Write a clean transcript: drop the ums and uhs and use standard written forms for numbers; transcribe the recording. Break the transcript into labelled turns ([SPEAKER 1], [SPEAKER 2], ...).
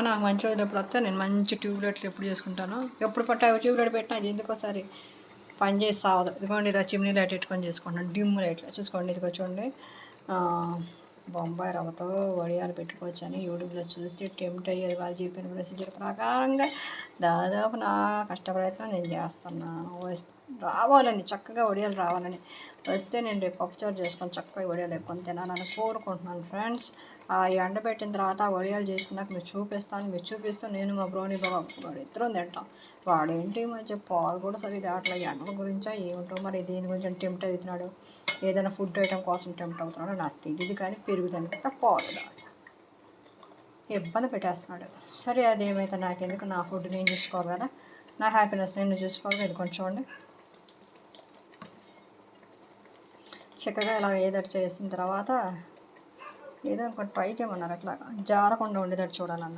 [SPEAKER 1] నాకు మంచి రోజులు ఎప్పుడు వస్తే నేను మంచి ట్యూబ్లైట్లు ఎప్పుడు చేసుకుంటాను. ఎప్పుడు పట్టా ట్యూబ్లైట్ పెట్టినా అది ఎందుకోసారి పని చేసి సావదు. ఇదిగోండి ఇది చిమ్నీ లైట్ పెట్టుకొని చేసుకుంటాను. డిమ్ లైట్లో చూసుకోండి. ఇదిగో చూడండి బొంబాయి రవ్వతో వడియాలు పెట్టుకోవచ్చు అని యూట్యూబ్లో చూస్తే టెంప్ట్ అయ్యేది. వాళ్ళు చెప్పిన ప్రొసీజర్ ప్రకారంగా దాదాపు నా కష్టప్రయత్నం నేను చేస్తున్నాను. రావాలని చక్కగా వడియాలు రావాలని వస్తే నేను రేపు పప్పుచారు చేసుకొని చక్కగా వడియాలు ఎక్కుకొని తినాలని కోరుకుంటున్నాను ఫ్రెండ్స్. ఎండబెట్టిన తర్వాత వడియాలు చేసుకున్నాక మీరు చూపిస్తూ నేను మా బ్రోని బాబు ఇద్దరం తింటాం. వాడేంటి మధ్య పాలు కూడా సరిగ్గా అట్లా ఎండల గురించా ఏమిటో మరి దేని గురించి టెంప్ట్ అవుతున్నాడు, ఏదైనా ఫుడ్ ఐటమ్ కోసం టెంప్ట్ అవుతున్నాడో నాకు తెలియదు. కానీ పెరుగుదనుకుంటా పాలు ఇబ్బంది పెట్టేస్తున్నాడు. సరే అదేమైతే నాకెందుకు, నా ఫుడ్ నేను చూసుకోవాలి కదా, నా హ్యాపీనెస్ నేను చూసుకోవాలి. ఇది కొంచెం చూడండి చక్కగా ఇలా ఏదైనా చేసిన తర్వాత ఏదో ఇంకొక ట్రై చేయమన్నారు. అట్లా జారకుండా ఉండేటట్టు చూడాలన్నారు.